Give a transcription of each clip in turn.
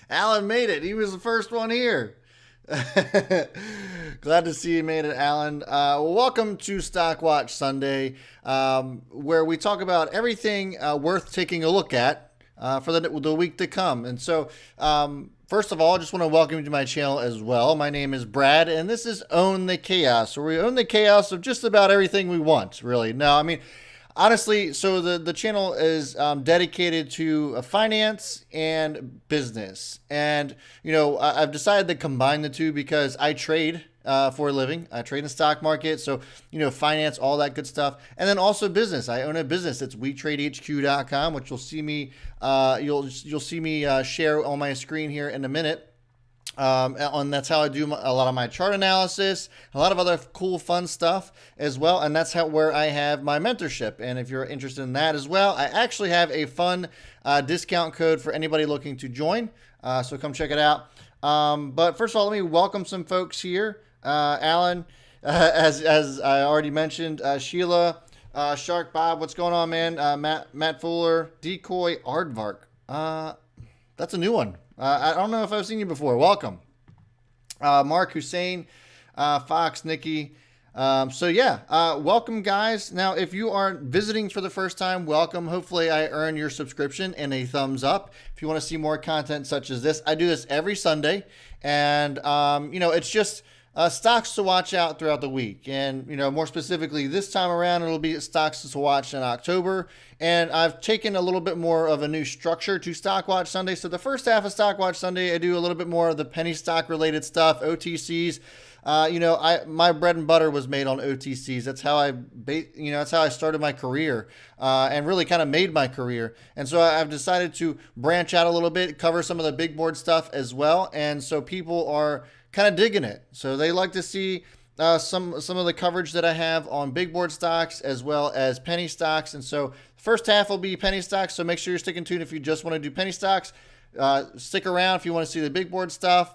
Alan made it. He was the first one here. Glad to see you made it, Alan. Welcome to Stock Watch Sunday, where we talk about everything worth taking a look at for the week to come. And so, first of all, I just want to welcome you to my channel as well. My name is Brad, and this is Own the Chaos, where we own the chaos of just about everything we want, really. No, I mean, honestly, so the channel is dedicated to finance and business. And, you know, I've decided to combine the two because I trade for a living. I trade in the stock market. So, you know, finance, all that good stuff. And then also business. I own a business. It's WeTradeHQ.com, which you'll see me, you'll see me share on my screen here in a minute. And that's how I do a lot of my chart analysis, a lot of other cool, fun stuff as well. And that's where I have my mentorship. And if you're interested in that as well, I actually have a fun discount code for anybody looking to join. So come check it out. But first of all, let me welcome some folks here. Alan, as I already mentioned, Sheila, Shark Bob, what's going on, man? Matt Fuller, Decoy, Aardvark. That's a new one. I don't know if I've seen you before. Welcome. Mark Hussein, Fox, Nikki. Welcome, guys. Now, if you are visiting for the first time, welcome. Hopefully, I earn your subscription and a thumbs up. If you want to see more content such as this, I do this every Sunday. And, it's just stocks to watch out throughout the week. And, more specifically, this time around, it'll be stocks to watch in October. And I've taken a little bit more of a new structure to Stock Watch Sunday. So the first half of Stock Watch Sunday, I do a little bit more of the penny stock related stuff, OTCs. My bread and butter was made on OTCs. That's how I started my career and really kind of made my career. And so I've decided to branch out a little bit, cover some of the big board stuff as well. And so people are kind of digging it. So they like to see some of the coverage that I have on big board stocks as well as penny stocks. And so the first half will be penny stocks. So make sure you're sticking tuned if you just want to do penny stocks. Stick around if you want to see the big board stuff.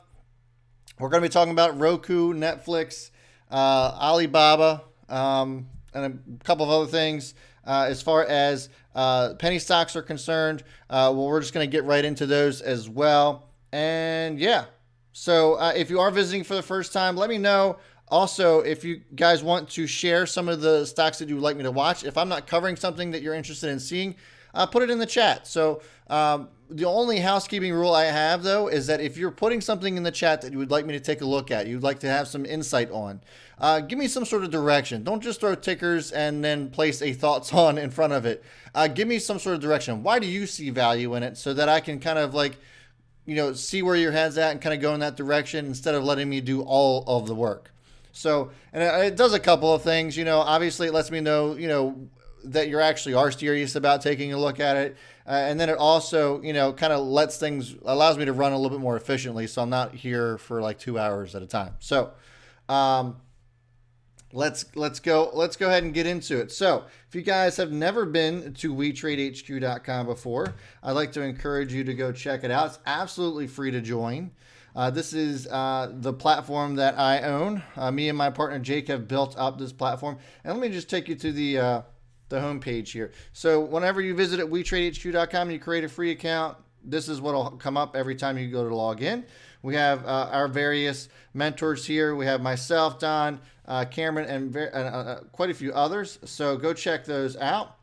We're going to be talking about Roku, Netflix, Alibaba, and a couple of other things. As far as penny stocks are concerned, we're just going to get right into those as well. And yeah, so if you are visiting for the first time, let me know. Also, if you guys want to share some of the stocks that you would like me to watch, if I'm not covering something that you're interested in seeing, put it in the chat. So the only housekeeping rule I have, though, is that if you're putting something in the chat that you would like me to take a look at, you'd like to have some insight on, give me some sort of direction. Don't just throw tickers and then place a thoughts on in front of it. Give me some sort of direction. Why do you see value in it so that I can kind of see where your head's at and kind of go in that direction instead of letting me do all of the work. So, and it does a couple of things, obviously it lets me know, that you actually are serious about taking a look at it. And then it also, kind of allows me to run a little bit more efficiently. So I'm not here for like 2 hours at a time. So, let's go ahead and get into it. So if you guys have never been to WeTradeHQ.com before, I'd like to encourage you to go check it out. It's absolutely free to join. This is the platform that I own. Me and my partner Jake have built up this platform. And let me just take you to the homepage here. So whenever you visit at WeTradeHQ.com and you create a free account, this is what will come up every time you go to log in. We have our various mentors here. We have myself, Don, Cameron, and quite a few others. So go check those out.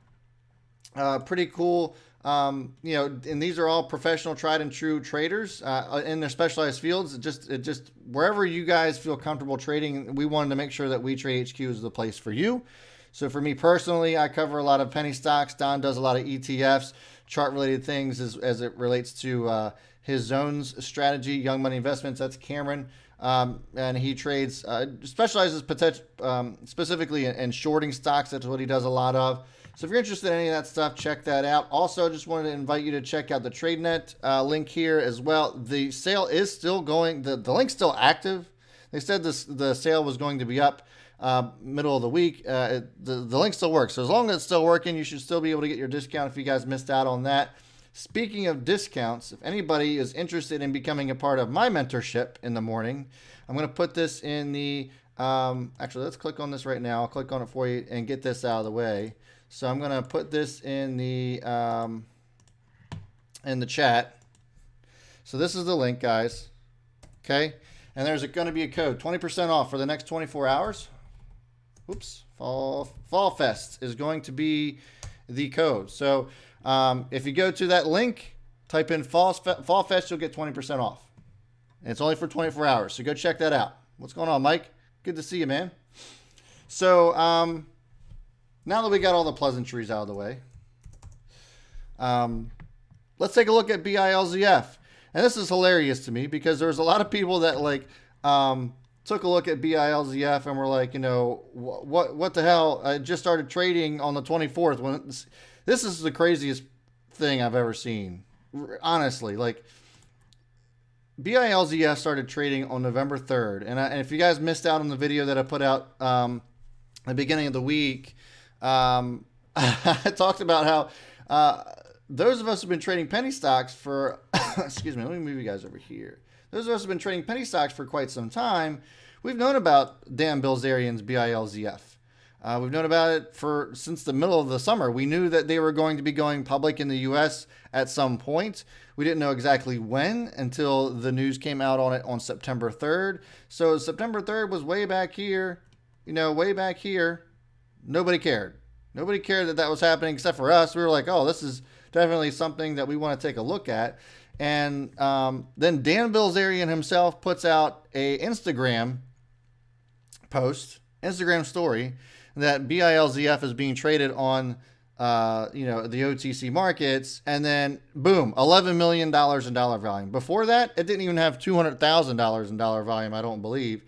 Pretty cool. And these are all professional, tried and true traders in their specialized fields. It just wherever you guys feel comfortable trading, we wanted to make sure that WeTradeHQ is the place for you. So for me personally, I cover a lot of penny stocks. Don does a lot of ETFs, chart-related things as it relates to his zones strategy, Young Money Investments. That's Cameron. And he trades, specializes specifically in shorting stocks. That's what he does a lot of. So if you're interested in any of that stuff, check that out. Also, just wanted to invite you to check out the TradeNet link here as well. The sale is still going. The link's still active. They said the sale was going to be up middle of the week. The link still works. So as long as it's still working, you should still be able to get your discount if you guys missed out on that. Speaking of discounts, if anybody is interested in becoming a part of my mentorship in the morning, I'm going to put this in the, actually, let's click on this right now. I'll click on it for you and get this out of the way. So I'm going to put this in the in the chat. So this is the link, guys. Okay. And there's going to be a code, 20% off for the next 24 hours. Oops. Fall Fest is going to be the code. So if you go to that link, type in Fall Fest, you'll get 20% off. And it's only for 24 hours. So go check that out. What's going on, Mike? Good to see you, man. So now that we got all the pleasantries out of the way, let's take a look at BILZF. And this is hilarious to me because there's a lot of people that like took a look at BILZF and were like, you know, what the hell? I just started trading on the 24th. When this is the craziest thing I've ever seen. Honestly, like BILZF started trading on November 3rd. And if you guys missed out on the video that I put out at the beginning of the week, I talked about how those of us who've been trading penny stocks for, excuse me, let me move you guys over here. Those of us who've been trading penny stocks for quite some time, we've known about Dan Bilzerian's BILZF. We've known about it since the middle of the summer. We knew that they were going to be going public in the U.S. at some point. We didn't know exactly when until the news came out on it on September 3rd. So September 3rd was way back here, way back here. Nobody cared. Nobody cared that was happening except for us. We were like, oh, this is definitely something that we want to take a look at. And then Dan Bilzerian himself puts out a Instagram story that BILZF is being traded on, the OTC markets. And then boom, $11 million in dollar volume. Before that, it didn't even have $200,000 in dollar volume, I don't believe.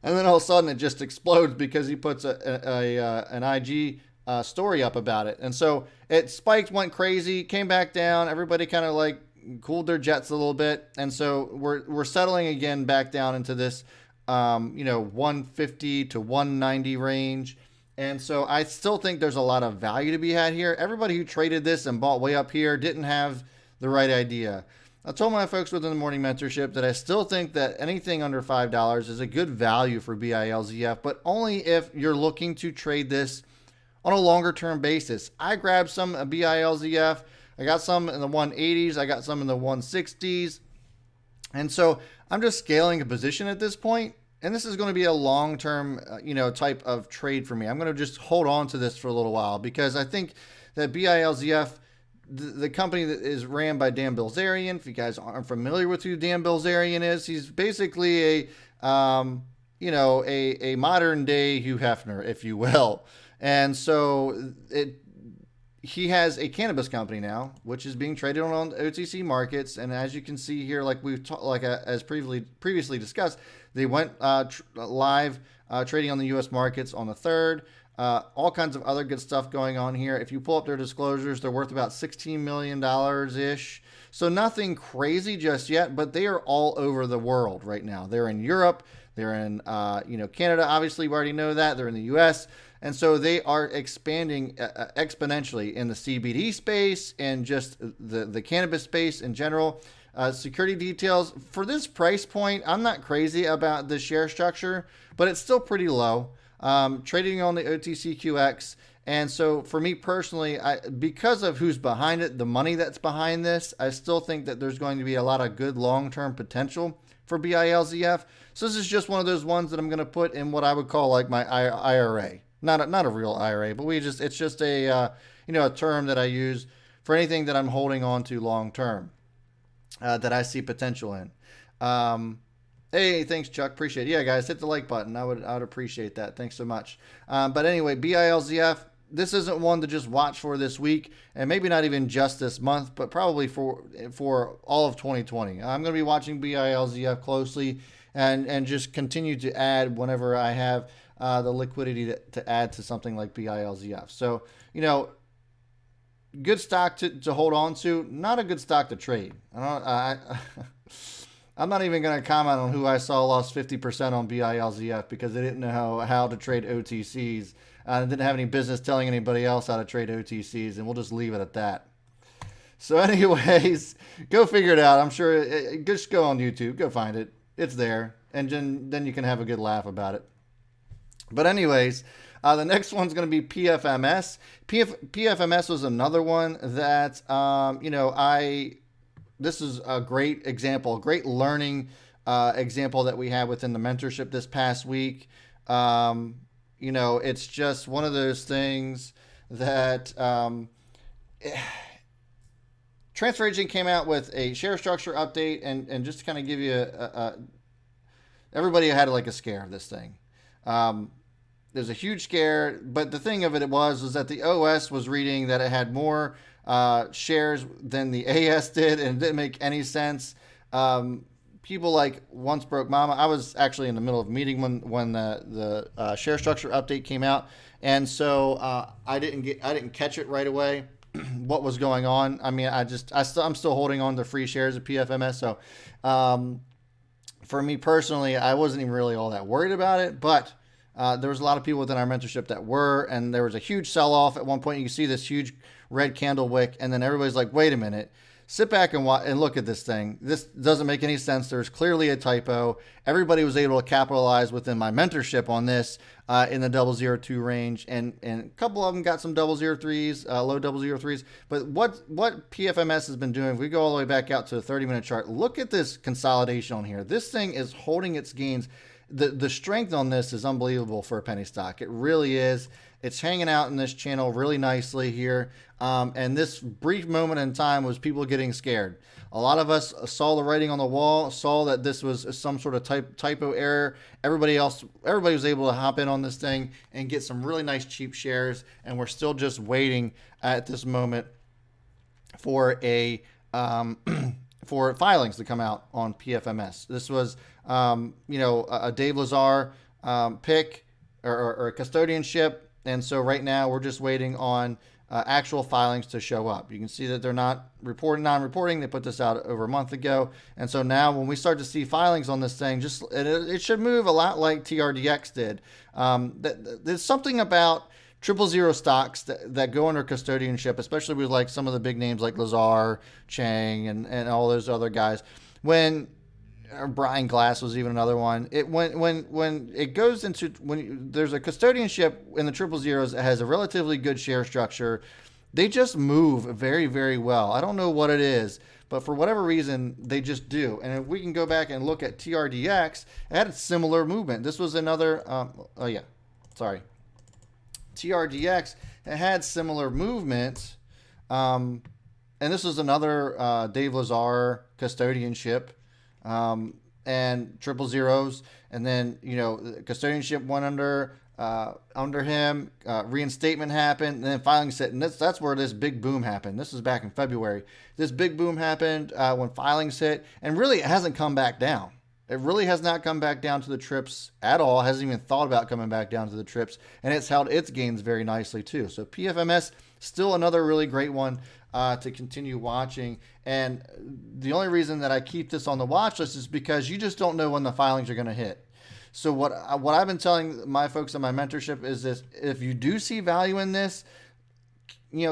And then all of a sudden it just explodes because he puts an IG story up about it. And so it spiked, went crazy, came back down. Everybody kind of like cooled their jets a little bit. And so we're settling again back down into this, 150 to 190 range. And so I still think there's a lot of value to be had here. Everybody who traded this and bought way up here didn't have the right idea. I told my folks within the morning mentorship that I still think that anything under $5 is a good value for BILZF, but only if you're looking to trade this on a longer term basis. I grabbed some BILZF. I got some in the 180s. I got some in the 160s. And so I'm just scaling a position at this point. And this is going to be a long-term, type of trade for me. I'm going to just hold on to this for a little while because I think that BILZF, the company that is ran by Dan Bilzerian, if you guys aren't familiar with who Dan Bilzerian is, he's basically a modern day Hugh Hefner, if you will. And so he has a cannabis company now, which is being traded on OTC markets. And as you can see here, as previously discussed, they went live trading on the U.S. markets on the 3rd. All kinds of other good stuff going on here. If you pull up their disclosures, they're worth about $16 million-ish. So nothing crazy just yet, but they are all over the world right now. They're in Europe. They're in Canada. Obviously, we already know that. They're in the U.S., and so they are expanding exponentially in the CBD space and just the cannabis space in general. Security details. For this price point, I'm not crazy about the share structure, but it's still pretty low. Trading on the OTCQX. And so for me personally, because of who's behind it, the money that's behind this, I still think that there's going to be a lot of good long-term potential for BILZF. So this is just one of those ones that I'm going to put in what I would call like my IRA. Not a real IRA, but it's just a term that I use for anything that I'm holding on to long term that I see potential in. Hey, thanks, Chuck. Appreciate it. Yeah, guys, hit the like button. I would appreciate that. Thanks so much. But anyway, BILZF, this isn't one to just watch for this week, and maybe not even just this month, but probably for all of 2020. I'm going to be watching BILZF closely and just continue to add whenever I have the liquidity to add to something like BILZF. So, good stock to hold on to, not a good stock to trade. I'm not even going to comment on who I saw lost 50% on BILZF because they didn't know how to trade OTCs. Didn't have any business telling anybody else how to trade OTCs, and we'll just leave it at that. So anyways, go figure it out. I'm sure, just go on YouTube, go find it. It's there, and then you can have a good laugh about it. But anyways, The next one's going to be PFMS. PFMS was another one that, this is a great example, a great learning example that we had within the mentorship this past week. It's just one of those things that transfer agent came out with a share structure update, and just to kind of give you everybody had like a scare of this thing. There's a huge scare, but the thing of it was that the OS was reading that it had more shares than the AS did, and it didn't make any sense. People like Once Broke Mama. I was actually in the middle of a meeting when the share structure update came out, and so I didn't catch it right away. What was going on? I mean, I'm still holding on to free shares of PFMS. So for me personally, I wasn't even really all that worried about it, but there was a lot of people within our mentorship that were, and there was a huge sell-off at one point. You can see this huge red candle wick, and then everybody's like, wait a minute. Sit back and look at this thing. This doesn't make any sense. There's clearly a typo. Everybody was able to capitalize within my mentorship on this in the 002 range, and a couple of them got some 003s, low 003s. But what PFMS has been doing, if we go all the way back out to the 30-minute chart, look at this consolidation on here. This thing is holding its gains. The strength on this is unbelievable for a penny stock. It really is. It's hanging out in this channel really nicely here. And this brief moment in time was people getting scared. A lot of us saw the writing on the wall, saw that this was some sort of typo error. Everybody was able to hop in on this thing and get some really nice cheap shares. And we're still just waiting at this moment for for filings to come out on PFMS. This was, a Dave Lazar pick or a custodianship. And so right now we're just waiting on actual filings to show up. You can see that they're not non-reporting. They put this out over a month ago. And so now when we start to see filings on this thing, it should move a lot like TRDX did. There's something about 000 stocks that go under custodianship, especially with like some of the big names like Lazar, Chang, and all those other guys. Brian Glass was even another one. When it goes into, when there's a custodianship in the 000s that has a relatively good share structure, they just move very, very well. I don't know what it is, but for whatever reason, they just do. And if we can go back and look at TRDX, it had a similar movement. This was another, TRDX, it had similar movement. And this was another Dave Lazar custodianship. And 000s, and then custodianship went under him. Reinstatement happened, and then filings hit, and that's where this big boom happened. This was back in February. This big boom happened when filings hit, and really it hasn't come back down. It really has not come back down to the trips at all. Hasn't even thought about coming back down to the trips, and it's held its gains very nicely too. So PFMS, still another really great one to continue watching. And the only reason that I keep this on the watch list is because you just don't know when the filings are going to hit. So what I've been telling my folks in my mentorship is this: if you do see value in this,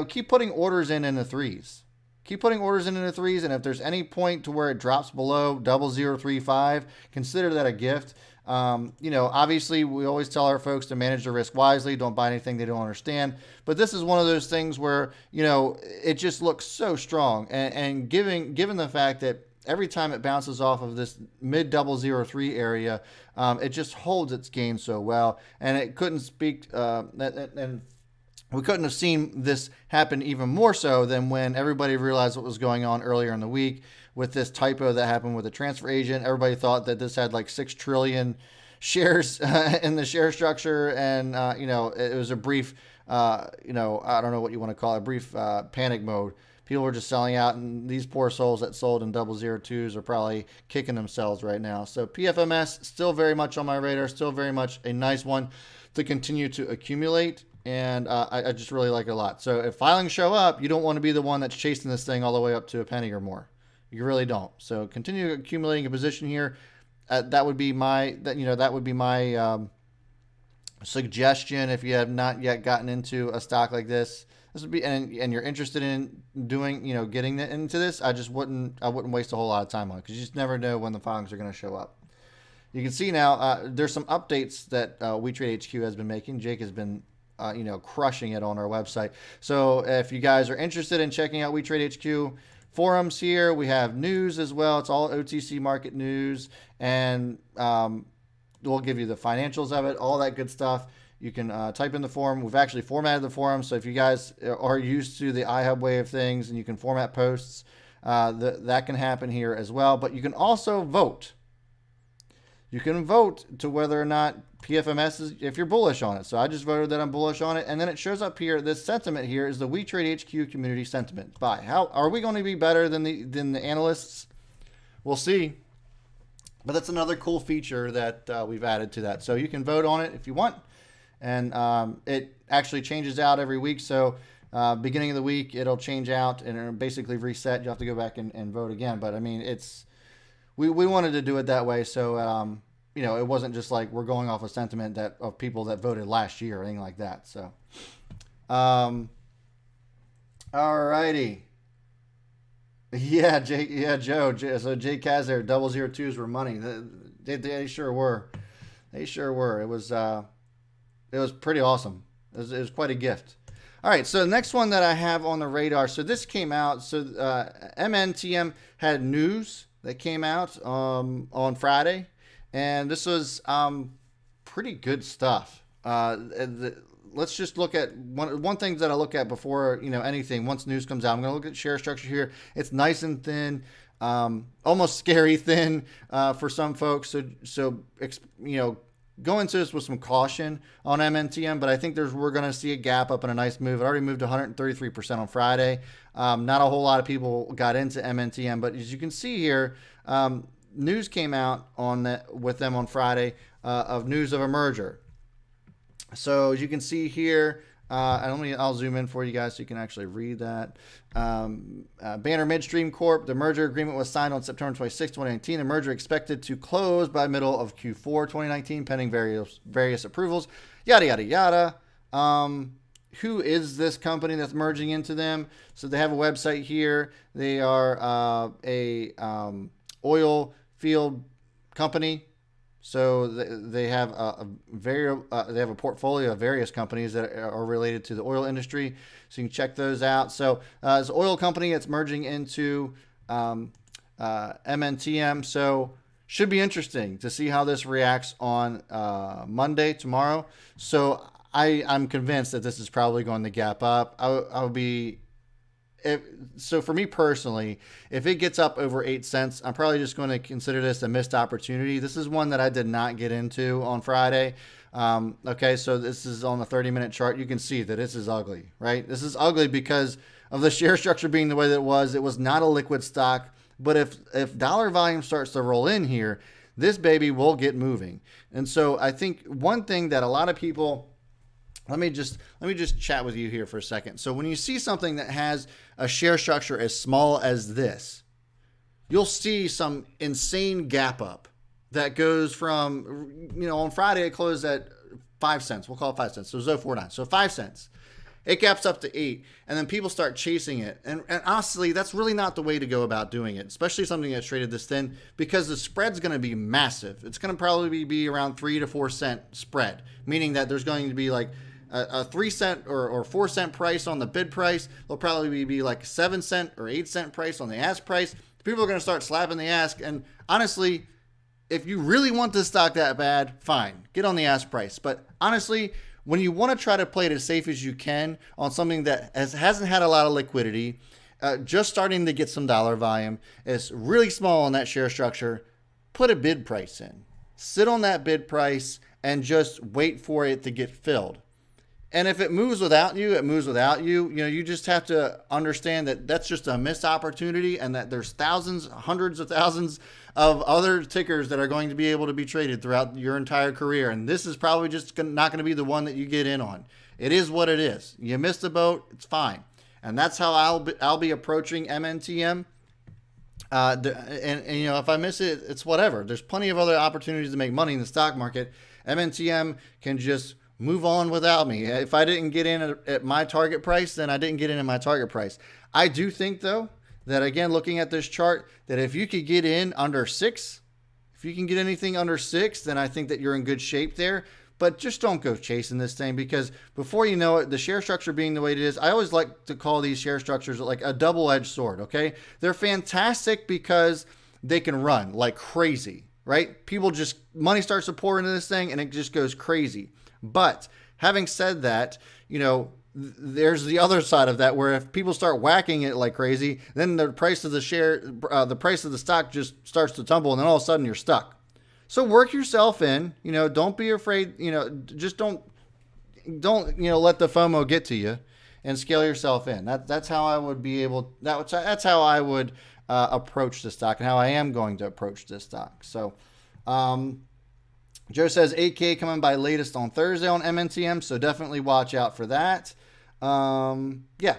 keep putting orders in the threes. Keep putting orders in the threes, and if there's any point to where it drops below 0035, consider that a gift. Obviously, we always tell our folks to manage the risk wisely. Don't buy anything they don't understand. But this is one of those things where, it just looks so strong. And given the fact that every time it bounces off of this mid 003 area, it just holds its gain so well. And it couldn't speak, and we couldn't have seen this happen even more so than when everybody realized what was going on earlier in the week with this typo that happened with the transfer agent. Everybody thought that this had like 6 trillion shares in the share structure. And, it was a brief, I don't know what you want to call it, a brief panic mode. People were just selling out, and these poor souls that sold in 002s are probably kicking themselves right now. So PFMS, still very much on my radar, still very much a nice one to continue to accumulate. And I just really like it a lot. So if filings show up, you don't want to be the one that's chasing this thing all the way up to a penny or more. You really don't. So continue accumulating a position here. That would be my suggestion if you have not yet gotten into a stock like this. This would be, and you're interested in doing, getting into this. I wouldn't waste a whole lot of time on it, because you just never know when the filings are going to show up. you can see now there's some updates that WeTrade HQ has been making. Jake has been crushing it on our website. So if you guys are interested in checking out WeTrade HQ forums here, we have news as well. It's all OTC market news, and we'll give you the financials of it, all that good stuff. You can type in the forum. We've actually formatted the forum, so if you guys are used to the iHub way of things and you can format posts, that can happen here as well. But you can also vote. You can vote to whether or not PFMS is, if you're bullish on it. So I just voted that I'm bullish on it, and then it shows up here. This sentiment here is the WeTrade HQ community sentiment. Buy. How are we going to be better than the analysts? We'll see. But that's another cool feature that we've added to that. So you can vote on it if you want. And it actually changes out every week. So beginning of the week, it'll change out and it'll basically reset. You have to go back and vote again. But I mean, we wanted to do it that way. So, it wasn't just like we're going off a sentiment of people that voted last year or anything like that. So, all righty. Yeah, Jake. Yeah, Joe. So Jake Kaz there, 002s were money. They sure were. They sure were. It was pretty awesome. It was quite a gift. All right, so the next one that I have on the radar. So this came out. So MNTM had news that came out on Friday, and this was pretty good stuff. Let's just look at one thing that I look at before anything. Once news comes out, I'm going to look at share structure here. It's nice and thin, almost scary thin for some folks. So go into this with some caution on MNTM, but I think we're going to see a gap up and a nice move. It already moved 133% on Friday. Not a whole lot of people got into MNTM, but as you can see here, news came out with them on Friday of news of a merger. So as you can see here, I'll zoom in for you guys so you can actually read that. Banner Midstream Corp. The merger agreement was signed on September 26, 2019. The merger expected to close by middle of Q4 2019, pending various approvals. Yada yada yada. Who is this company that's merging into them? So they have a website here. They are a oil field company. So they have they have a portfolio of various companies that are related to the oil industry. So you can check those out. So it's an oil company that's merging into MNTM. So should be interesting to see how this reacts on Monday, tomorrow. So I'm convinced that this is probably going to gap up. I'll be... So for me personally, if it gets up over 8 cents, I'm probably just going to consider this a missed opportunity. This is one that I did not get into on Friday. Okay, so this is on the 30-minute chart. You can see that this is ugly, right? This is ugly because of the share structure being the way that it was. It was not a liquid stock. But if dollar volume starts to roll in here, this baby will get moving. And so I think one thing that a lot of people... Let me just chat with you here for a second. So when you see something that has a share structure as small as this, you'll see some insane gap up that goes from, on Friday it closed at 5 cents. We'll call it 5 cents. So 0.49. So 5 cents. It gaps up to 8, and then people start chasing it. And honestly, that's really not the way to go about doing it, especially something that's traded this thin, because the spread's going to be massive. It's going to probably be around 3 to 4 cent spread, meaning that there's going to be like a 3 cent or 4 cent price on the bid price. There'll probably be like 7 cent or 8 cent price on the ask price. People are going to start slapping the ask. And honestly, if you really want this stock that bad, fine, get on the ask price. But honestly, when you want to try to play it as safe as you can on something that hasn't had a lot of liquidity, just starting to get some dollar volume, is really small on that share structure, put a bid price in. Sit on that bid price and just wait for it to get filled. And if it moves without you, it moves without you. You just have to understand that that's just a missed opportunity, and that there's thousands, hundreds of thousands of other tickers that are going to be able to be traded throughout your entire career. And this is probably just not going to be the one that you get in on. It is what it is. You missed the boat, it's fine. And that's how I'll be approaching MNTM. And if I miss it, it's whatever. There's plenty of other opportunities to make money in the stock market. MNTM can just move on without me. If I didn't get in at my target price, then I didn't get in at my target price. I do think, though, that again, looking at this chart, that if you could get in under 6, If you can get anything under 6, then I think that you're in good shape there. But just don't go chasing this thing, because before you know it, the share structure being the way it is, I always like to call these share structures like a double-edged sword, okay? They're fantastic because they can run like crazy, right? Money starts to pour into this thing and it just goes crazy. But having said that, there's the other side of that, where if people start whacking it like crazy, then the price of the stock just starts to tumble, and then all of a sudden you're stuck. So work yourself in, don't be afraid, just don't let the FOMO get to you, and scale yourself in. That's how I would that's how I would approach the stock, and how I am going to approach this stock. So, Joe says 8K coming by latest on Thursday on MNTM, so definitely watch out for that. Yeah.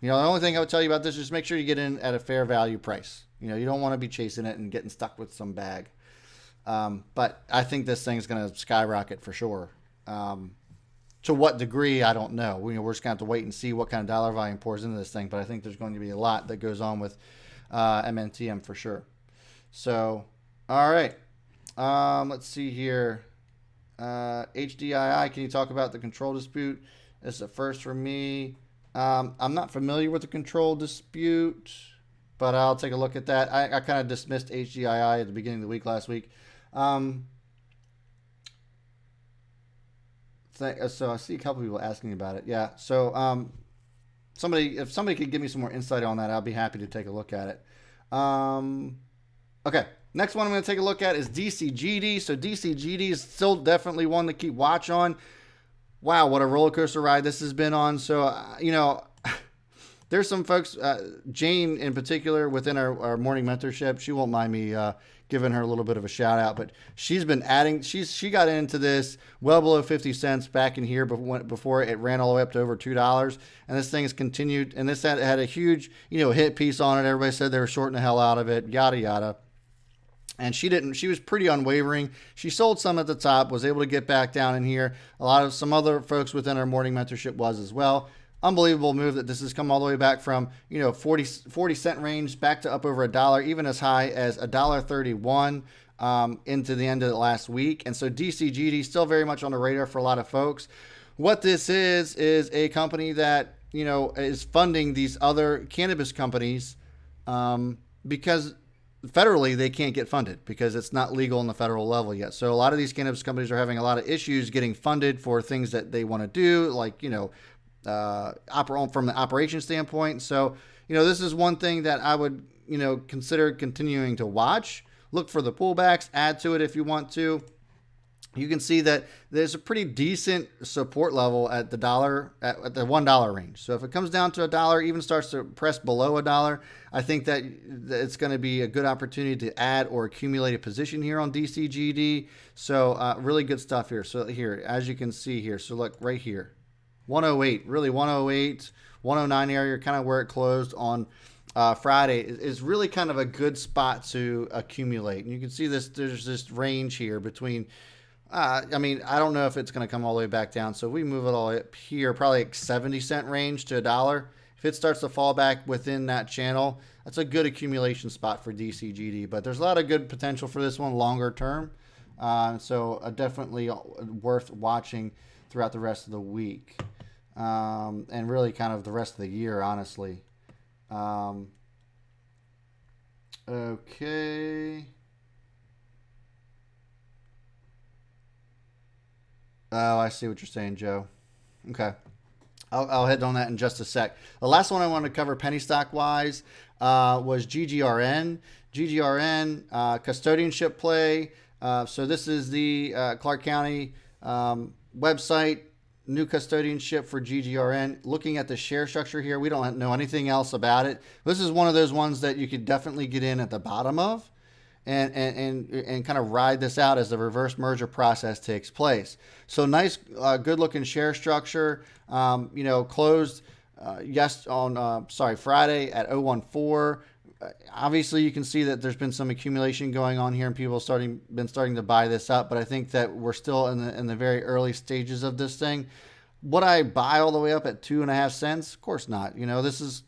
The only thing I would tell you about this is just make sure you get in at a fair value price. You don't want to be chasing it and getting stuck with some bag. But I think this thing's going to skyrocket for sure. To what degree, I don't know. We're just going to have to wait and see what kind of dollar volume pours into this thing. But I think there's going to be a lot that goes on with MNTM for sure. So, all right. Let's see here. HDII, can you talk about the control dispute? This is a first for me. I'm not familiar with the control dispute, but I'll take a look at that. I kind of dismissed HDII at the beginning of the week last week. So I see a couple people asking about it. Yeah. So if somebody could give me some more insight on that, I'll be happy to take a look at it. Okay. Next one I'm going to take a look at is DCGD. So DCGD is still definitely one to keep watch on. Wow, what a roller coaster ride this has been on. So, there's some folks, Jane in particular, within our morning mentorship. She won't mind me giving her a little bit of a shout out, but she's been adding, she got into this well below 50 cents back in here before it ran all the way up to over $2. And this thing has continued, and this had a huge, hit piece on it. Everybody said they were shorting the hell out of it, yada, yada. And she was pretty unwavering. She sold some at the top, was able to get back down in here. Some other folks within our morning mentorship was as well. Unbelievable move that this has come all the way back from, 40 cent range back to up over $1, even as high as $1.31 into the end of the last week. And so DCGD still very much on the radar for a lot of folks. What this is a company that, is funding these other cannabis companies because federally they can't get funded because it's not legal on the federal level yet. So a lot of these cannabis companies are having a lot of issues getting funded for things that they want to do, like, from the operation standpoint. So, this is one thing that I would, consider continuing to watch. Look for the pullbacks, add to it if you want to. You can see that there's a pretty decent support level at the $1 range. So if it comes down to $1, even starts to press below $1, I think that it's going to be a good opportunity to add or accumulate a position here on DCGD. So really good stuff here. So here, as you can see here, so look right here, 108, really 108, 109 area, kind of where it closed on Friday is really kind of a good spot to accumulate. And you can see there's this range here between. I don't know if it's going to come all the way back down. So if we move it all up here, probably like 70 cent range to $1. If it starts to fall back within that channel, that's a good accumulation spot for DCGD. But there's a lot of good potential for this one longer term. So definitely worth watching throughout the rest of the week. And really kind of the rest of the year, honestly. Okay. Oh, I see what you're saying, Joe. Okay. I'll hit on that in just a sec. The last one I wanted to cover penny stock wise was GGRN. GGRN, custodianship play. So this is the Clark County website, new custodianship for GGRN. Looking at the share structure here, we don't know anything else about it. This is one of those ones that you could definitely get in at the bottom of. And kind of ride this out as the reverse merger process takes place. So nice, good looking share structure. Closed Friday at 014. Obviously, you can see that there's been some accumulation going on here, and people been starting to buy this up. But I think that we're still in the very early stages of this thing. Would I buy all the way up at 2.5 cents? Of course not. This is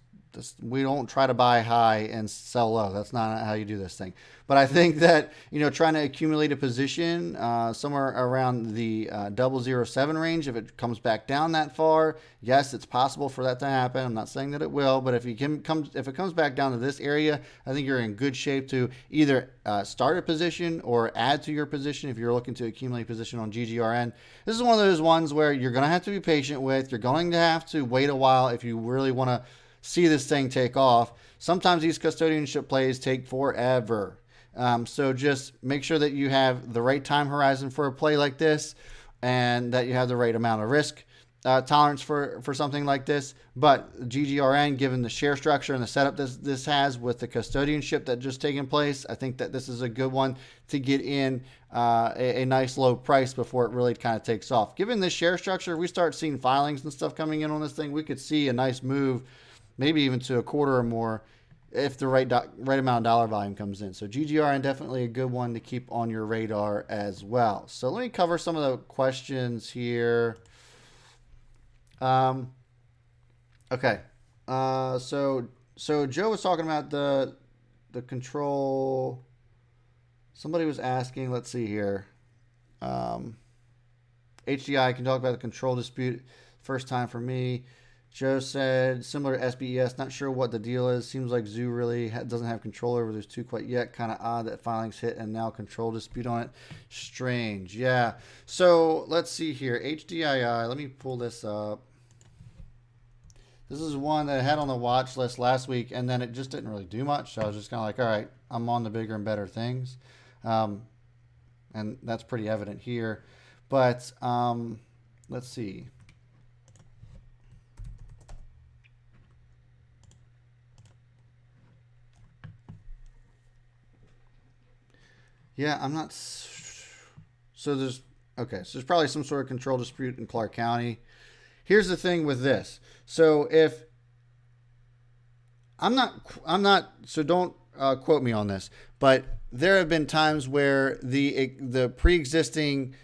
we don't try to buy high and sell low. That's not how you do this thing. But I think that, trying to accumulate a position somewhere around the 007 range, if it comes back down that far, yes, it's possible for that to happen. I'm not saying that it will, but if it comes back down to this area, I think you're in good shape to either start a position or add to your position if you're looking to accumulate position on GGRN. This is one of those ones where you're going to have to be patient with. You're going to have to wait a while if you really want to see this thing take off. Sometimes these custodianship plays take forever. So just make sure that you have the right time horizon for a play like this and that you have the right amount of risk tolerance for something like this. But GGRN, given the share structure and the setup this has with the custodianship that just taken place, I think that this is a good one to get in a nice low price before it really kind of takes off. Given this share structure, we start seeing filings and stuff coming in on this thing, we could see a nice move, maybe even to a quarter or more, if the right amount of dollar volume comes in. So GGRN, definitely a good one to keep on your radar as well. So let me cover some of the questions here. Okay. So Joe was talking about the control. Somebody was asking, let's see here. HDI can talk about the control dispute. First time for me. Joe said, similar to SBES, not sure what the deal is. Seems like Zoo really doesn't have control over those two quite yet. Kind of odd that filings hit and now control dispute on it. Strange. Yeah. So let's see here. HDII. Let me pull this up. This is one that I had on the watch list last week, and then it just didn't really do much. So I was just kind of like, all right, I'm on the bigger and better things. And that's pretty evident here. But let's see. Yeah, I'm not. So there's probably some sort of control dispute in Clark County. Here's the thing with this. So if I'm not. So don't quote me on this. But there have been times where the pre-existing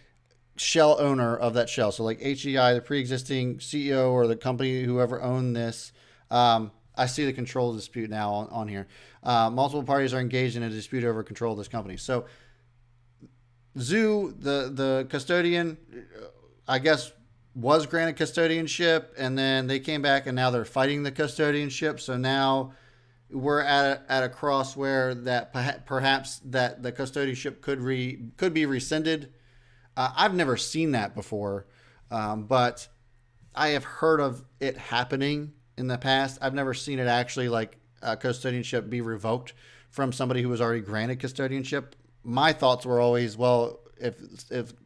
shell owner of that shell, so like HEI, the pre-existing CEO or the company, whoever owned this. I see the control dispute now on here. Multiple parties are engaged in a dispute over control of this company. So Zoo, the custodian, I guess, was granted custodianship, and then they came back and now they're fighting the custodianship. So now we're at a cross where that perhaps that the custodianship could be rescinded. I've never seen that before, but I have heard of it happening in the past. I've never seen it actually like custodianship be revoked from somebody who was already granted custodianship. My thoughts were always, well, if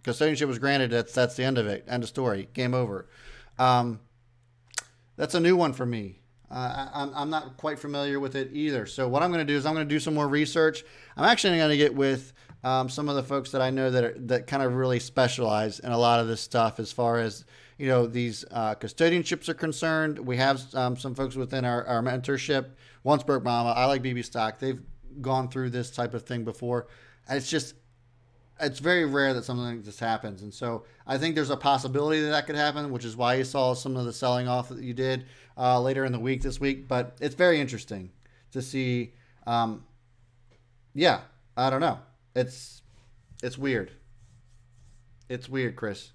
custodianship was granted, that's the end of it. End of story. Game over. That's a new one for me. I'm not quite familiar with it either. So what I'm going to do is I'm going to do some more research. I'm actually going to get with some of the folks that I know that kind of really specialize in a lot of this stuff as far as these custodianships are concerned. We have some folks within our mentorship. Once Broke Mama, I Like BB Stock. They've gone through this type of thing before. And it's very rare that something like this happens. And so I think there's a possibility that could happen, which is why you saw some of the selling off that you did later in the week this week. But it's very interesting to see. Yeah, I don't know. It's weird. It's weird, Chris.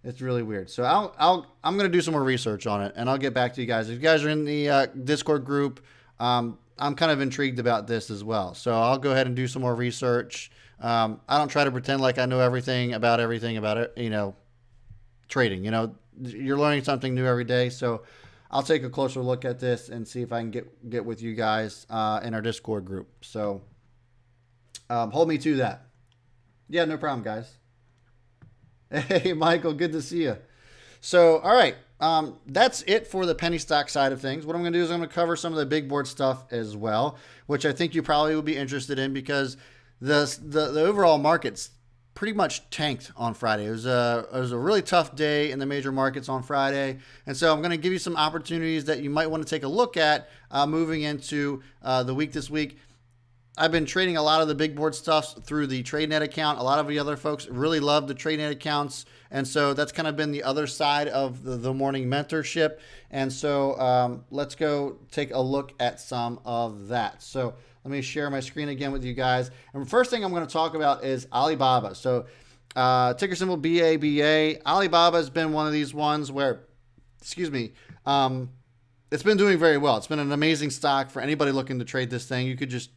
It's really weird. So I'm going to do some more research on it, and I'll get back to you guys. If you guys are in the Discord group, I'm kind of intrigued about this as well. So I'll go ahead and do some more research. I don't try to pretend like I know everything about it, trading. You're learning something new every day. So I'll take a closer look at this and see if I can get with you guys in our Discord group. So hold me to that. Yeah, no problem, guys. Hey, Michael, good to see you. So, all right, that's it for the penny stock side of things. What I'm going to do is I'm going to cover some of the big board stuff as well, which I think you probably will be interested in because the overall market's pretty much tanked on Friday. It was a really tough day in the major markets on Friday, and so I'm going to give you some opportunities that you might want to take a look at moving into the week this week. I've been trading a lot of the big board stuff through the TradeNet account. A lot of the other folks really love the TradeNet accounts. And so that's kind of been the other side of the morning mentorship. And so let's go take a look at some of that. So let me share my screen again with you guys. And the first thing I'm going to talk about is Alibaba. So ticker symbol BABA. Alibaba has been one of these ones where, excuse me, it's been doing very well. It's been an amazing stock for anybody looking to trade this thing. You could just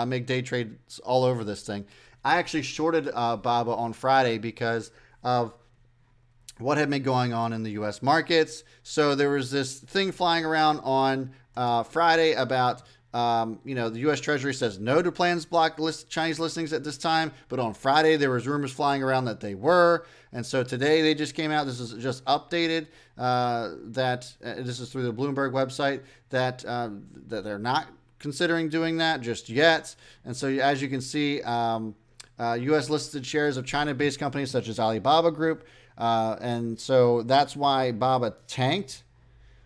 make day trades all over this thing. I actually shorted BABA on Friday because of what had been going on in the U.S. markets. So there was this thing flying around on Friday about, the U.S. Treasury says no to plans to block Chinese listings at this time. But on Friday, there was rumors flying around that they were. And so today they just came out. This is just updated that this is through the Bloomberg website that they're not considering doing that just yet. And so as you can see, U.S. listed shares of China-based companies such as Alibaba Group. And so that's why BABA tanked.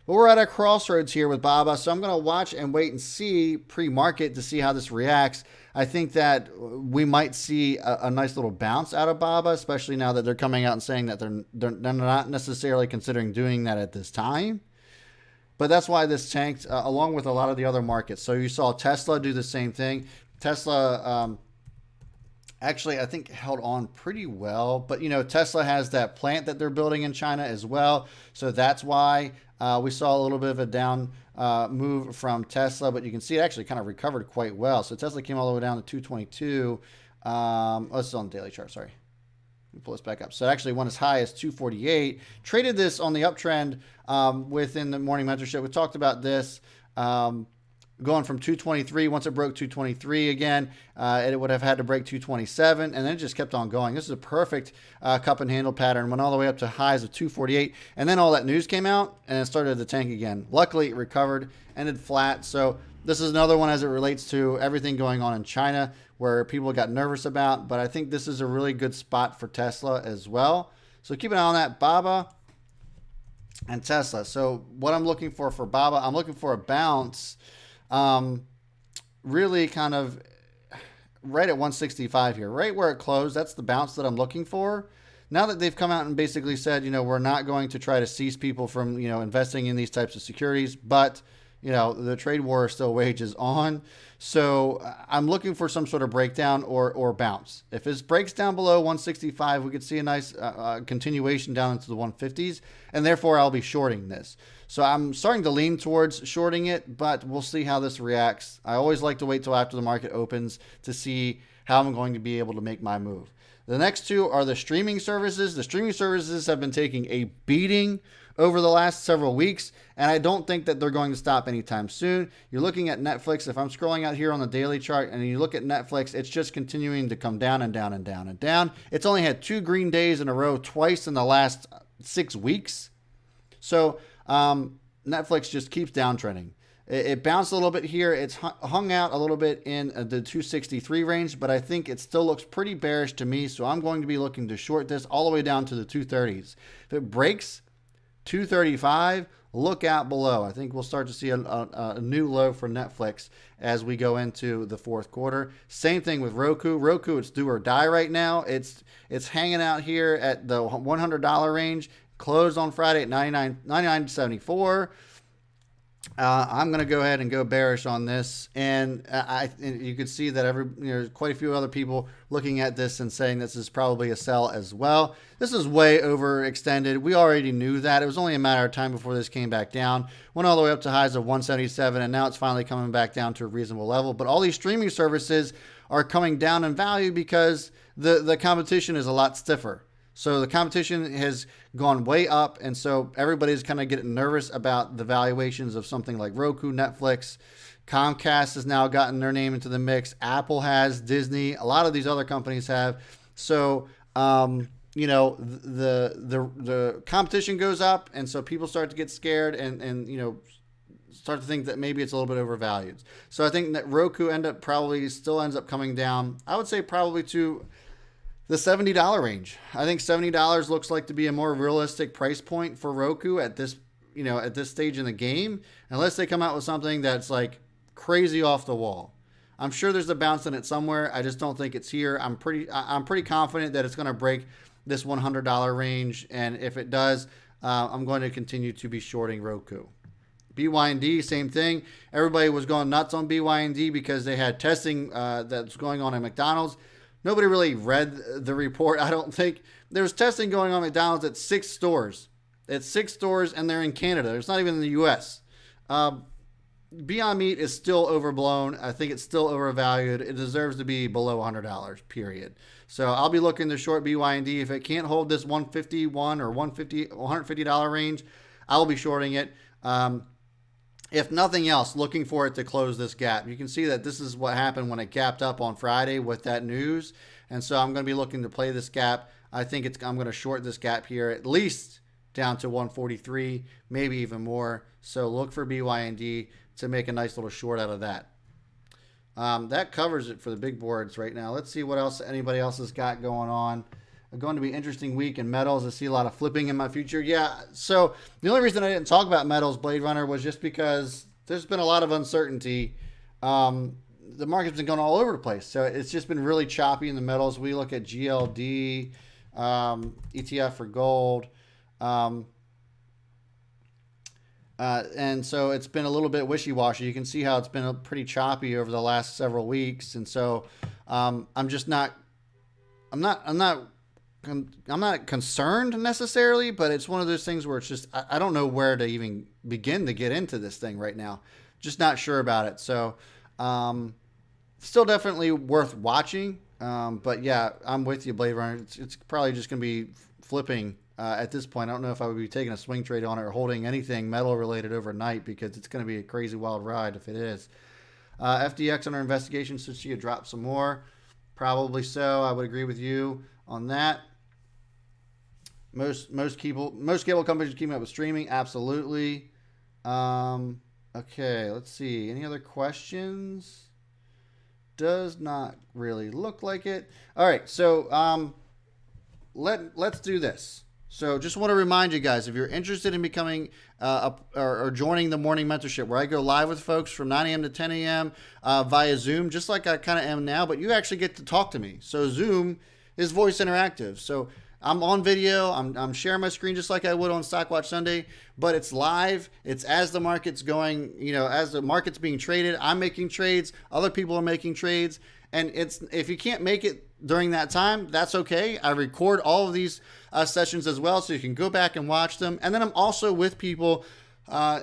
But we're at a crossroads here with BABA, so I'm going to watch and wait and see pre-market to see how this reacts. I think that we might see a nice little bounce out of BABA, especially now that they're coming out and saying that they're not necessarily considering doing that at this time. But that's why this tanked, along with a lot of the other markets. So you saw Tesla do the same thing. Tesla actually, I think, held on pretty well. But, Tesla has that plant that they're building in China as well. So that's why we saw a little bit of a down move from Tesla. But you can see it actually kind of recovered quite well. So Tesla came all the way down to 222. This is on the daily chart, sorry. Let me pull this back up. So it actually went as high as 248. Traded this on the uptrend within the morning mentorship. We talked about this. Going from 223, once it broke 223 again, it would have had to break 227, and then it just kept on going. This is a perfect cup and handle pattern. Went all the way up to highs of 248, and then all that news came out, and it started to tank again. Luckily, it recovered, ended flat. So this is another one as it relates to everything going on in China, where people got nervous about, but I think this is a really good spot for Tesla as well. So keep an eye on that, BABA and Tesla. So what I'm looking for BABA, I'm looking for a bounce. Really kind of right at 165 here, right where it closed. That's the bounce that I'm looking for. Now that they've come out and basically said, we're not going to try to cease people from, investing in these types of securities, but, the trade war still wages on. So I'm looking for some sort of breakdown or bounce. If it breaks down below 165, we could see a nice continuation down into the 150s, and therefore I'll be shorting this. So I'm starting to lean towards shorting it, but we'll see how this reacts. I always like to wait till after the market opens to see how I'm going to be able to make my move. The next two are the streaming services. The streaming services have been taking a beating over the last several weeks, and I don't think that they're going to stop anytime soon. You're looking at Netflix. If I'm scrolling out here on the daily chart and you look at Netflix, it's just continuing to come down and down and down and down. It's only had 2 green days in a row twice in the last 6 weeks. So Netflix just keeps downtrending. It bounced a little bit here. It's hung out a little bit in the 263 range, but I think it still looks pretty bearish to me. So I'm going to be looking to short this all the way down to the 230s. If it breaks 235, look out below. I think we'll start to see a new low for Netflix as we go into the fourth quarter. Same thing with Roku. Roku, it's do or die right now. It's hanging out here at the $100 range. Closed on Friday at $99.74. I'm going to go ahead and go bearish on this, and you could see that quite a few other people looking at this and saying this is probably a sell as well. This is way overextended. We already knew that. It was only a matter of time before this came back down. Went all the way up to highs of 177, and now it's finally coming back down to a reasonable level. But all these streaming services are coming down in value because the competition is a lot stiffer. So the competition has gone way up, and so everybody's kind of getting nervous about the valuations of something like Roku, Netflix. Comcast has now gotten their name into the mix. Apple has, Disney, a lot of these other companies have. So, the competition goes up, and so people start to get scared and start to think that maybe it's a little bit overvalued. So I think that Roku still ends up coming down. I would say probably to the $70 range. I think $70 looks like to be a more realistic price point for Roku at this stage in the game, unless they come out with something that's like crazy off the wall. I'm sure there's a bounce in it somewhere. I just don't think it's here. I'm pretty confident that it's going to break this $100 range, and if it does, I'm going to continue to be shorting Roku. BYND, same thing. Everybody was going nuts on BYND because they had testing that's going on at McDonald's. Nobody really read the report, I don't think. There's testing going on at McDonald's at 6 stores. It's 6 stores, and they're in Canada. It's not even in the U.S. Beyond Meat is still overblown. I think it's still overvalued. It deserves to be below $100, period. So I'll be looking to short BYND. If it can't hold this $151 or $150 range, I'll be shorting it. If nothing else, looking for it to close this gap. You can see that this is what happened when it gapped up on Friday with that news. And so I'm going to be looking to play this gap. I think I'm going to short this gap here at least down to 143, maybe even more. So look for BYND to make a nice little short out of that. That covers it for the big boards right now. Let's see what else anybody else has got going on. Going to be an interesting week in metals. I see a lot of flipping in my future. Yeah, so the only reason I didn't talk about metals, Blade Runner, was just because there's been a lot of uncertainty. The market's been going all over the place. So it's just been really choppy in the metals. We look at GLD, ETF for gold. And so it's been a little bit wishy-washy. You can see how it's been pretty choppy over the last several weeks. And so I'm not concerned necessarily, but it's one of those things where it's just, I don't know where to even begin to get into this thing right now. Just not sure about it. So, still definitely worth watching. But yeah, I'm with you, Blade Runner. It's probably just going to be flipping, at this point. I don't know if I would be taking a swing trade on it or holding anything metal related overnight, because it's going to be a crazy wild ride if it is. FDX under investigation, should she drop some more? Probably so. I would agree with you on that. Most cable companies are keeping up with streaming. Absolutely. Okay, let's see. Any other questions? Does not really look like it. All right, so let's do this. So just want to remind you guys, if you're interested in becoming or joining the morning mentorship, where I go live with folks from 9 a.m. to 10 a.m. Via Zoom, just like I kind of am now, but you actually get to talk to me. So Zoom is voice interactive. So I'm on video. I'm sharing my screen just like I would on Stockwatch Sunday, but it's live. It's as the market's going, as the market's being traded, I'm making trades. Other people are making trades. And if you can't make it during that time, that's okay. I record all of these sessions as well, so you can go back and watch them. And then I'm also with people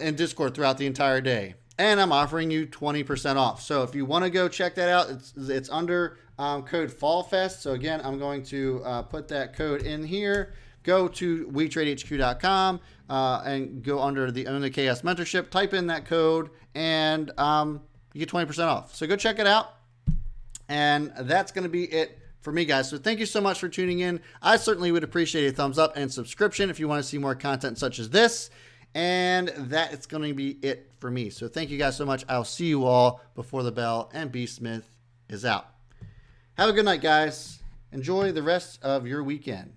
in Discord throughout the entire day. And I'm offering you 20% off. So if you want to go check that out, it's under code FALLFEST. So again, I'm going to put that code in here. Go to WeTradeHQ.com and go under the Own the KS Mentorship. Type in that code and you get 20% off. So go check it out. And that's going to be it for me, guys. So thank you so much for tuning in. I certainly would appreciate a thumbs up and subscription if you want to see more content such as this. And that is going to be it for me. So thank you guys so much. I'll see you all before the bell. And B. Smith is out. Have a good night, guys. Enjoy the rest of your weekend.